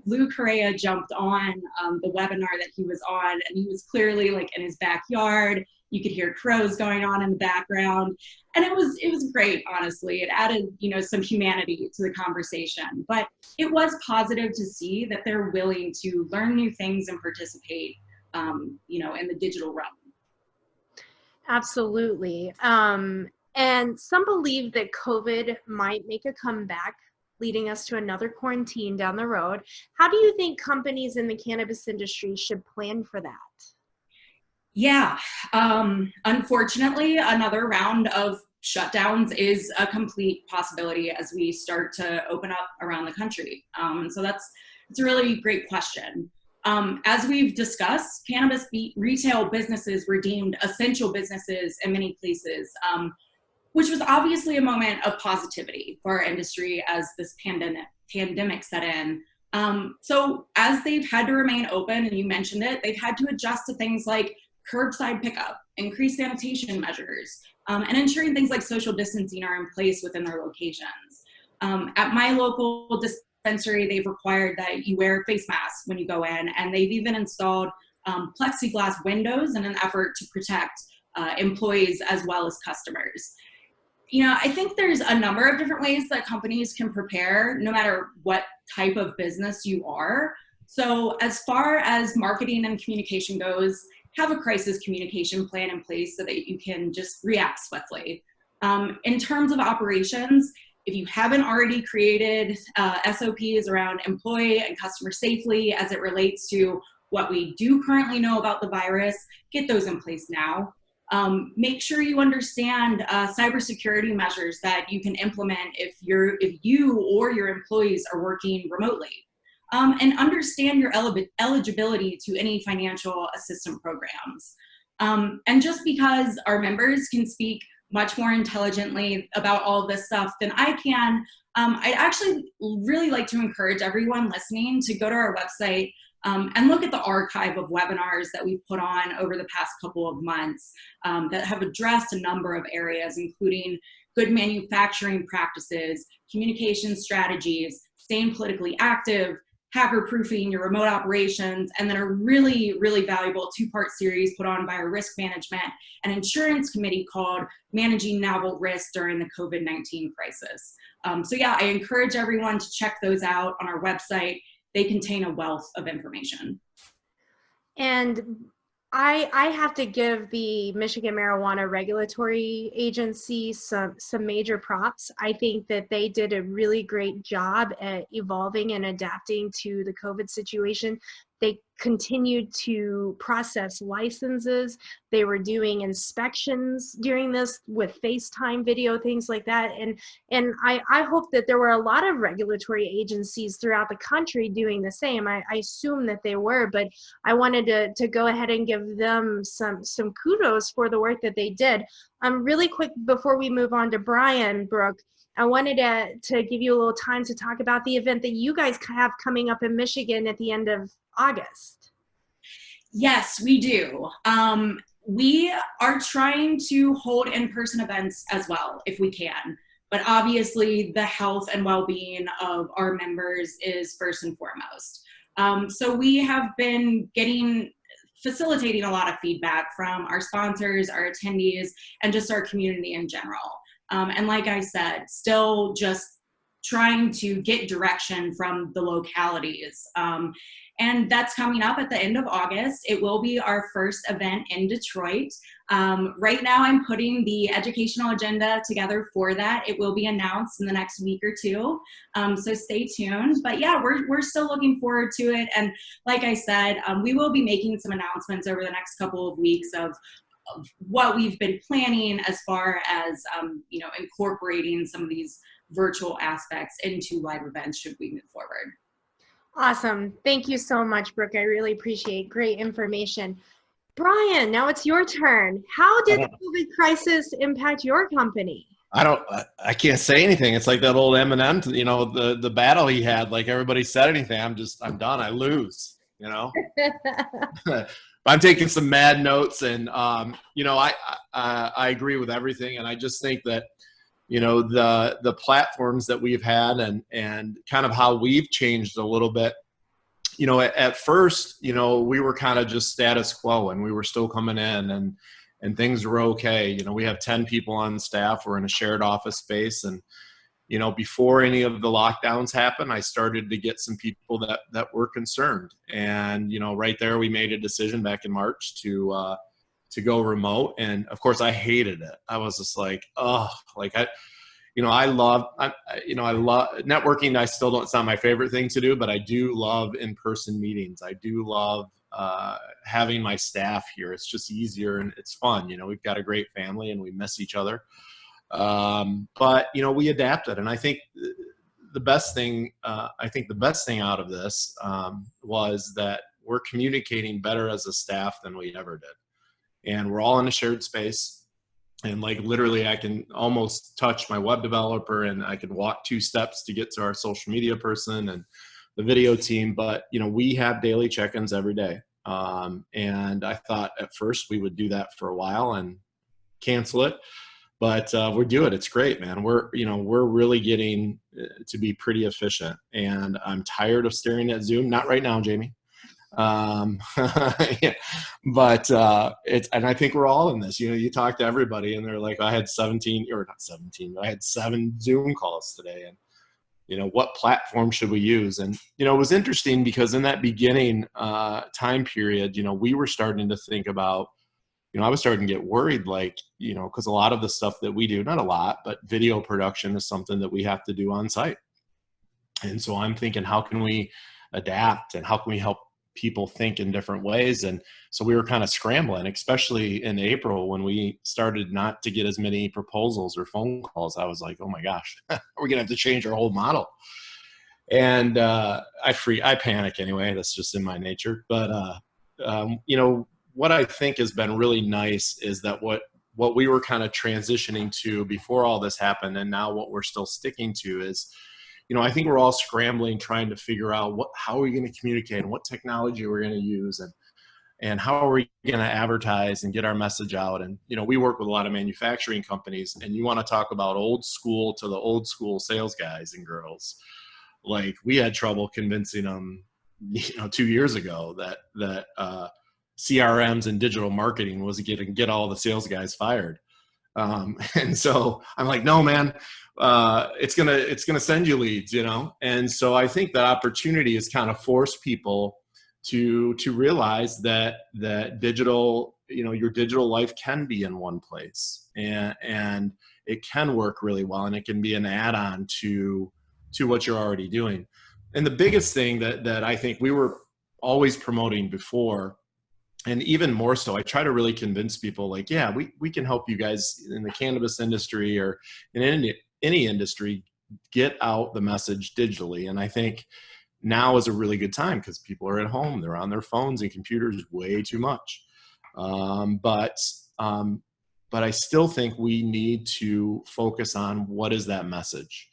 Lou Correa jumped on the webinar that he was on, and he was clearly like in his backyard. You could hear crows going on in the background, and it was great. Honestly, it added, you know, some humanity to the conversation. But it was positive to see that they're willing to learn new things and participate, you know, in the digital realm. Absolutely. And some believe that COVID might make a comeback, leading us to another quarantine down the road. How do you think companies in the cannabis industry should plan for that? Yeah, unfortunately, another round of shutdowns is a complete possibility as we start to open up around the country. So it's a really great question. As we've discussed, cannabis retail businesses were deemed essential businesses in many places, which was obviously a moment of positivity for our industry as this pandemic set in. So as they've had to remain open, and you mentioned it, they've had to adjust to things like curbside pickup, increased sanitation measures, and ensuring things like social distancing are in place within their locations. At my local dispensary, they've required that you wear face masks when you go in, and they've even installed plexiglass windows in an effort to protect employees as well as customers. You know, I think there's a number of different ways that companies can prepare no matter what type of business you are. So as far as marketing and communication goes, have a crisis communication plan in place so that you can just react swiftly. In terms of operations, if you haven't already created SOPs around employee and customer safely as it relates to what we do currently know about the virus, get those in place now. Make sure you understand cybersecurity measures that you can implement if you or your employees are working remotely. And understand your eligibility to any financial assistance programs. And just because our members can speak much more intelligently about all of this stuff than I can, I'd actually really like to encourage everyone listening to go to our website and look at the archive of webinars that we've put on over the past couple of months that have addressed a number of areas, including good manufacturing practices, communication strategies, staying politically active, hacker-proofing your remote operations, and then a really, really valuable two-part series put on by our risk management and insurance committee called Managing Novel Risks During the COVID-19 Crisis. So yeah, I encourage everyone to check those out on our website. They contain a wealth of information. And I have to give the Michigan Marijuana Regulatory Agency some major props. I think that they did a really great job at evolving and adapting to the COVID situation. They continued to process licenses. They were doing inspections during this with FaceTime video, things like that. And I hope that there were a lot of regulatory agencies throughout the country doing the same. I assume that they were, but I wanted to go ahead and give them some kudos for the work that they did. Really quick before we move on to Brian, Brooke, I wanted to give you a little time to talk about the event that you guys have coming up in Michigan at the end of August. Yes, we do. We are trying to hold in-person events as well, if we can. But obviously, the health and well-being of our members is first and foremost. So we have been facilitating a lot of feedback from our sponsors, our attendees, and just our community in general. And like I said, still just trying to get direction from the localities. And that's coming up at the end of August. It will be our first event in Detroit. Right now I'm putting the educational agenda together for that. It will be announced in the next week or two. So stay tuned. But yeah, we're still looking forward to it. And like I said, we will be making some announcements over the next couple of weeks of what we've been planning as far as incorporating some of these virtual aspects into live events should we move forward. Awesome. Thank you so much, Brooke. I really appreciate great information. Brian, now it's your turn. How did the COVID crisis impact your company? I can't say anything. It's like that old Eminem, the battle he had, like everybody said anything. I'm done. I lose, I'm taking some mad notes and, I agree with everything. And I just think that, the platforms that we've had and kind of how we've changed a little bit, at first, we were kind of just status quo and we were still coming in and things were okay. We have 10 people on staff. We're in a shared office space. And, before any of the lockdowns happened, I started to get some people that were concerned. And, right there, we made a decision back in March to go remote. And of course I hated it. I was just like, I love networking. I still don't, it's not my favorite thing to do, but I do love in-person meetings. I do love having my staff here. It's just easier and it's fun. We've got a great family and we miss each other. But we adapted. And I think the best thing out of this was that we're communicating better as a staff than we ever did. And we're all in a shared space. And like literally I can almost touch my web developer and I can walk 2 steps to get to our social media person and the video team. But, we have daily check-ins every day. And I thought at first we would do that for a while and cancel it. But we're doing it. It's great, man. We're really getting to be pretty efficient. And I'm tired of staring at Zoom. Not right now, Jamie. Yeah. But and I think we're all in this. You talk to everybody and they're like, I had 7 Zoom calls today. And what platform should we use? And, it was interesting because in that beginning time period, we were starting to think about, I was starting to get worried, like, because a lot of the stuff that we do, not a lot, but video production is something that we have to do on site. And so I'm thinking, how can we adapt and how can we help people think in different ways? And so we were kind of scrambling, especially in April when we started not to get as many proposals or phone calls. I was like, oh my gosh, we're gonna have to change our whole model. And I panic anyway. That's just in my nature. But what I think has been really nice is that what we were kind of transitioning to before all this happened, and now what we're still sticking to is, I think we're all scrambling, trying to figure out how are we going to communicate and what technology we're going to use and how are we going to advertise and get our message out. And, we work with a lot of manufacturing companies, and you want to talk about old school to the old school sales guys and girls. Like, we had trouble convincing them, 2 years ago that CRMs and digital marketing was going to get all the sales guys fired. And so I'm like, no, man, it's gonna send you leads, And so I think that opportunity has kind of forced people to realize that digital, your digital life can be in one place, and it can work really well, and it can be an add-on to what you're already doing. And the biggest thing that I think we were always promoting before, and even more so, I try to really convince people, like, yeah, we can help you guys in the cannabis industry or in any industry get out the message digitally. And I think now is a really good time because people are at home, they're on their phones and computers way too much. But I still think we need to focus on what is that message.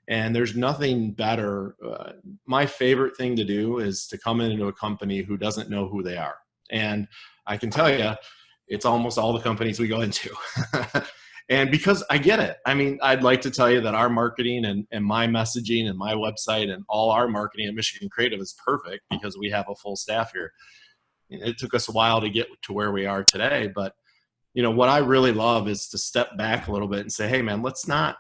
And there's nothing better. My favorite thing to do is to come into a company who doesn't know who they are. And I can tell you, it's almost all the companies we go into. And because I get it. I mean, I'd like to tell you that our marketing and my messaging and my website and all our marketing at Michigan Creative is perfect because we have a full staff here. It took us a while to get to where we are today. But, what I really love is to step back a little bit and say, hey, man, let's not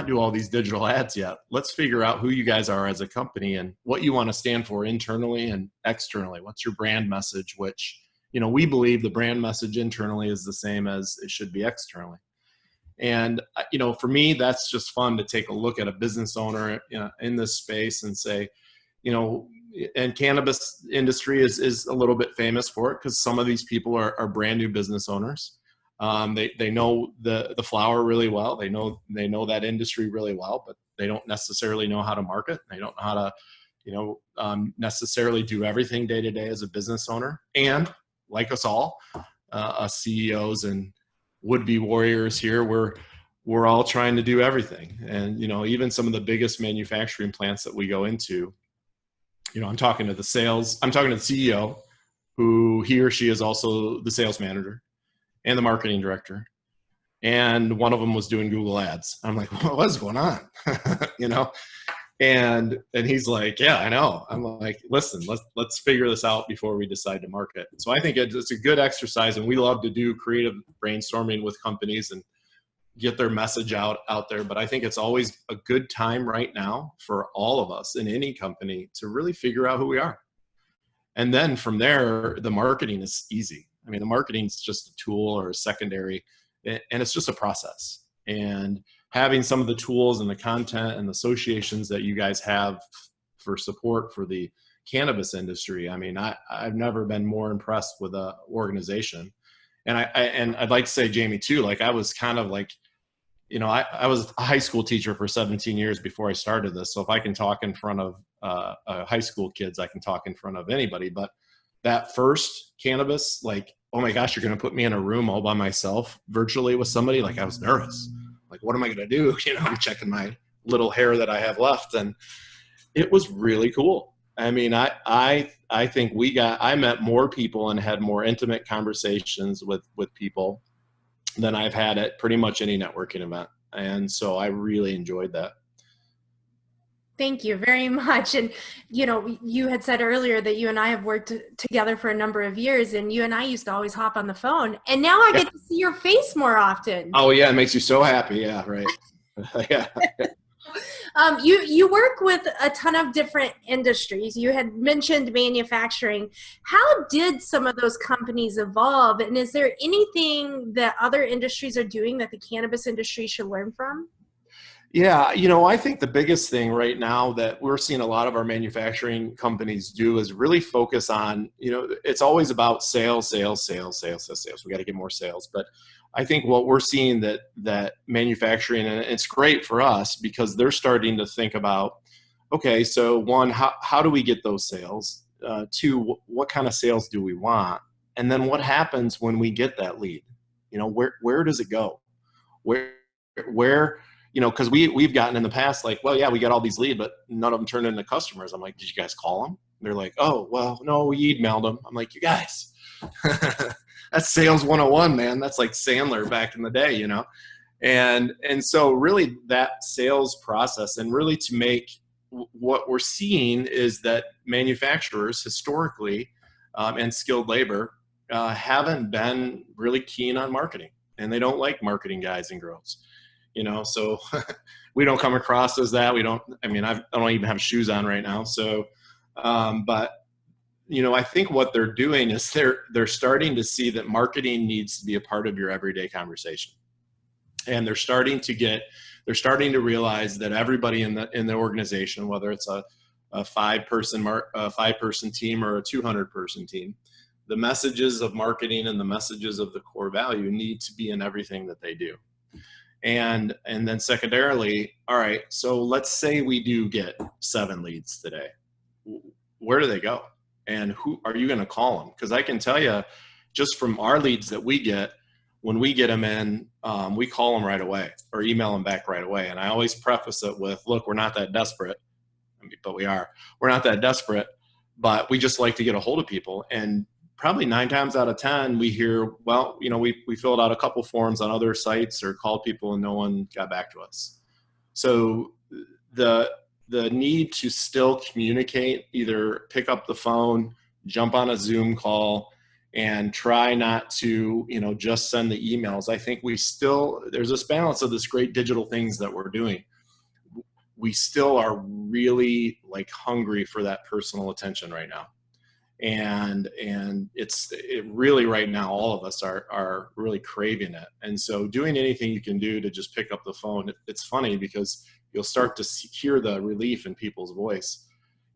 do all these digital ads yet. Let's figure out who you guys are as a company and what you want to stand for internally and externally. What's your brand message, which, we believe the brand message internally is the same as it should be externally. And, for me, that's just fun to take a look at a business owner in this space and say, and cannabis industry is a little bit famous for it because some of these people are brand new business owners. They know the flower really well. They know that industry really well, but they don't necessarily know how to market. They don't know how to, necessarily do everything day to day as a business owner. And like us all, us CEOs and would-be warriors here, we're all trying to do everything. And, even some of the biggest manufacturing plants that we go into, I'm talking to the CEO, who he or she is also the sales manager and the marketing director. And one of them was doing Google ads. I'm like, what's going on? And he's like, yeah, I know. I'm like, listen, let's figure this out before we decide to market. So I think it's a good exercise, and we love to do creative brainstorming with companies and get their message out there. But I think it's always a good time right now for all of us in any company to really figure out who we are. And then from there, the marketing is easy. I mean, the marketing is just a tool or a secondary, and it's just a process. And having some of the tools and the content and the associations that you guys have for support for the cannabis industry, I mean, I've never been more impressed with an organization. And I'd like to say, Jamie, too, like I was kind of like, I was a high school teacher for 17 years before I started this. So if I can talk in front of high school kids, I can talk in front of anybody. But that first cannabis, like, oh my gosh, you're going to put me in a room all by myself virtually with somebody. Like, I was nervous. Like, what am I going to do? I'm checking my little hair that I have left. And it was really cool. I mean, I think I met more people and had more intimate conversations with people than I've had at pretty much any networking event. And so I really enjoyed that. Thank you very much. And, you had said earlier that you and I have worked together for a number of years, and you and I used to always hop on the phone, and now I get to see your face more often. Oh yeah. It makes you so happy. Yeah. Right. Yeah. You work with a ton of different industries. You had mentioned manufacturing. How did some of those companies evolve? And is there anything that other industries are doing that the cannabis industry should learn from? Yeah, I think the biggest thing right now that we're seeing a lot of our manufacturing companies do is really focus on, it's always about sales, sales, sales, sales, sales, sales. We got to get more sales. But I think what we're seeing that manufacturing, and it's great for us because they're starting to think about, okay, so one, how do we get those sales? Two, what kind of sales do we want? And then what happens when we get that lead? Where does it go? Where because we've gotten in the past like, well, yeah, we got all these leads, but none of them turned into customers. I'm like, did you guys call them? They're like, oh, well, no, we emailed them. I'm like, you guys, that's sales 101, man. That's like Sandler back in the day, And so really that sales process, and really to make what we're seeing is that manufacturers historically and skilled labor haven't been really keen on marketing, and they don't like marketing guys and girls. So we don't come across as that. I don't even have shoes on right now. So, but I think what they're doing is they're starting to see that marketing needs to be a part of your everyday conversation. And they're starting to realize that everybody in the organization, whether it's a 5-person team or a 200-person team, the messages of marketing and the messages of the core value need to be in everything that they do. And then secondarily, all right, so let's say we do get 7 leads today. Where do they go? And who are you going to call them? Because I can tell you, just from our leads that we get, when we get them in, we call them right away or email them back right away. And I always preface it with, look, we're not that desperate, but we are. We're not that desperate, but we just like to get a hold of people. And probably 9 times out of 10, we hear, well, we filled out a couple forms on other sites or called people and no one got back to us. So the need to still communicate, either pick up the phone, jump on a Zoom call, and try not to, just send the emails. I think there's this balance of this great digital things that we're doing. We still are really hungry for that personal attention right now. And it really right now, all of us are really craving it. And so doing anything you can do to just pick up the phone, it's funny because you'll start to hear the relief in people's voice.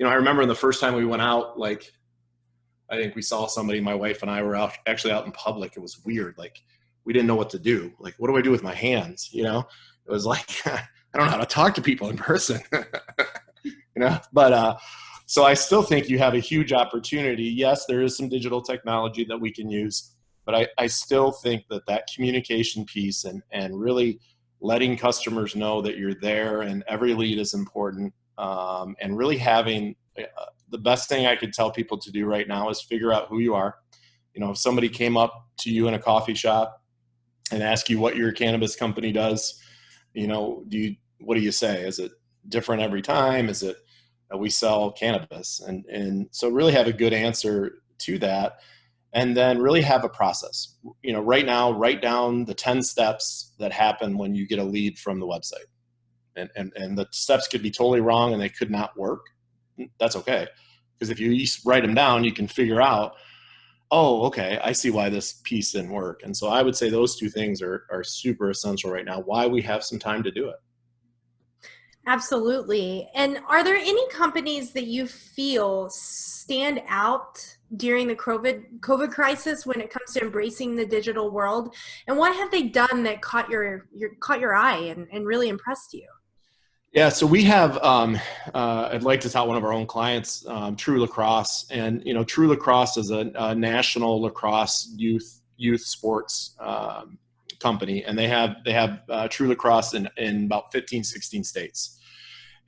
I remember the first time we went out, I think we saw somebody, my wife and I were actually out in public. It was weird. We didn't know what to do. What do I do with my hands? It was I don't know how to talk to people in person, but, so I still think you have a huge opportunity. Yes, there is some digital technology that we can use, but I still think that communication piece and really letting customers know that you're there and every lead is important, and really having the best thing I could tell people to do right now is figure out who you are. If somebody came up to you in a coffee shop and asked you what your cannabis company does, what do you say? Is it different every time? Is it we sell cannabis? And so really have a good answer to that, and then really have a process. Right now, write down the 10 steps that happen when you get a lead from the website. And the steps could be totally wrong and they could not work. That's okay. Because if you write them down, you can figure out, oh, okay, I see why this piece didn't work. And so I would say those 2 things are super essential right now, why we have some time to do it. Absolutely. And are there any companies that you feel stand out during the COVID crisis when it comes to embracing the digital world? And what have they done that caught your eye and really impressed you? Yeah, so we have, I'd like to tout one of our own clients, True Lacrosse. And, True Lacrosse is a national lacrosse youth sports company. And they have True Lacrosse in about 15, 16 states.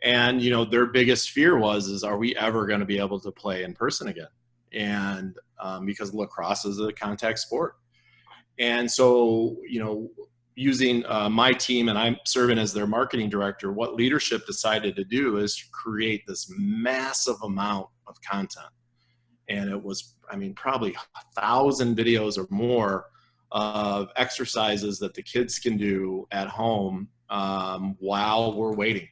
And, their biggest fear is are we ever going to be able to play in person again? And because lacrosse is a contact sport. And so, using my team, and I'm serving as their marketing director, what leadership decided to do is create this massive amount of content. And it was, probably 1,000 videos or more of exercises that the kids can do at home while we're waiting.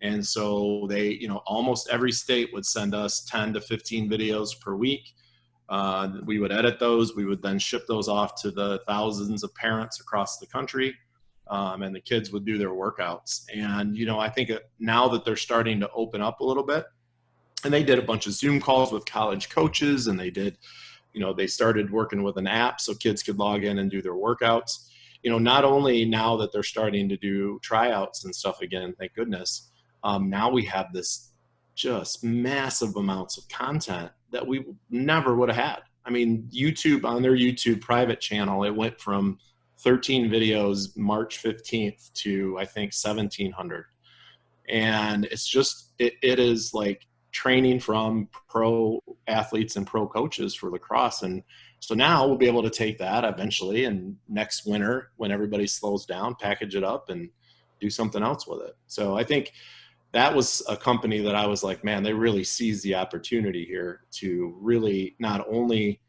And so they, you know, almost every state would send us 10 to 15 videos per week. We would edit those. We would then ship those off to the thousands of parents across the country. And the kids would do their workouts. And, you know, I think now that they're starting to open up a little bit, and they did a bunch of Zoom calls with college coaches, and they did, you know, they started working with an app so kids could log in and do their workouts. You know, not only now that they're starting to do tryouts and stuff again, thank goodness, now we have this just massive amounts of content that we never would have had. I mean, YouTube, on their YouTube private channel, it went from 13 videos March 15th to, I think, 1,700. And it's just, it is like training from pro athletes and pro coaches for lacrosse. And so now we'll be able to take that eventually, and next winter, when everybody slows down, package it up and do something else with it. So I think that was a company that I was like, man, they really seized the opportunity here to really not only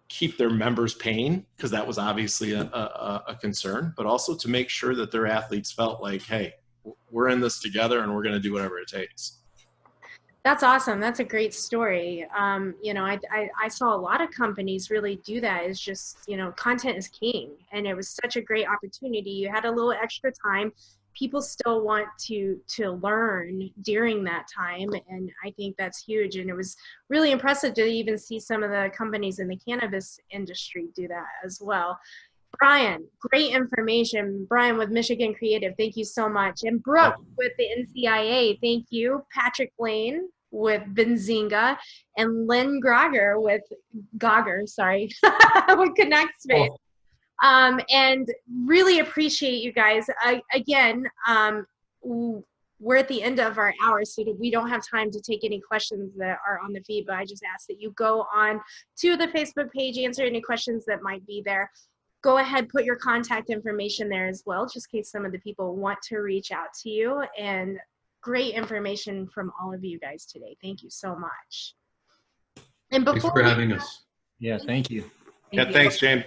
keep their members paying, because that was obviously a concern, but also to make sure that their athletes felt like, hey, we're in this together and we're going to do whatever it takes. That's awesome. That's a great story. You know, I saw a lot of companies really do that. It's just, you know, content is king, and it was such a great opportunity. You had a little extra time. People still want to learn during that time, and I think that's huge. And it was really impressive to even see some of the companies in the cannabis industry do that as well. Brian, great information. Brian with Michigan Creative, thank you so much. And Brooke with the NCIA, thank you. Patrick Lane with Benzinga, and Lynn Gogger with with Connect Space. And really appreciate you guys. Again, we're at the end of our hour, so we don't have time to take any questions that are on the feed, but I just ask that you go on to the Facebook page, answer any questions that might be there. Go ahead, put your contact information there as well, just in case some of the people want to reach out to you. And great information from all of you guys today. Thank you so much. And Thanks for having us. Yeah, thank you. Yeah, thanks, James.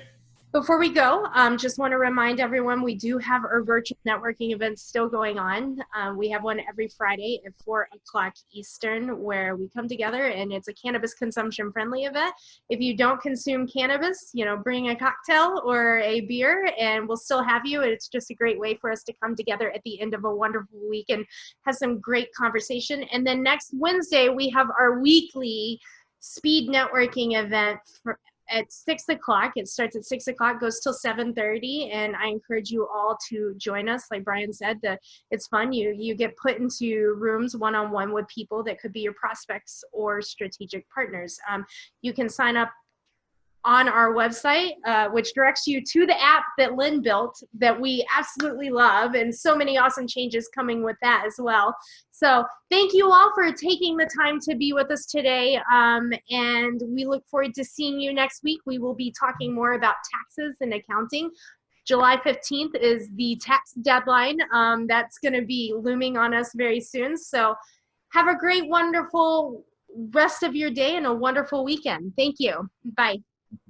Before we go, just want to remind everyone, we do have our virtual networking events still going on. We have one every Friday at 4 o'clock Eastern, where we come together, and it's a cannabis consumption friendly event. If you don't consume cannabis, you know, bring a cocktail or a beer and we'll still have you. It's just a great way for us to come together at the end of a wonderful week and have some great conversation. And then next Wednesday, we have our weekly speed networking event at 6 o'clock. It starts at 6 o'clock, goes till 7:30, and I encourage you all to join us. Like Brian said, it's fun. You get put into rooms one-on-one with people that could be your prospects or strategic partners. You can sign up on our website, which directs you to the app that Lynn built that we absolutely love, and so many awesome changes coming with that as well. So thank you all for taking the time to be with us today, and we look forward to seeing you next week. We will be talking more about taxes and accounting. July 15th is the tax deadline. That's going to be looming on us very soon. So have a great, wonderful rest of your day and a wonderful weekend. Thank you. Bye.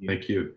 Thank you.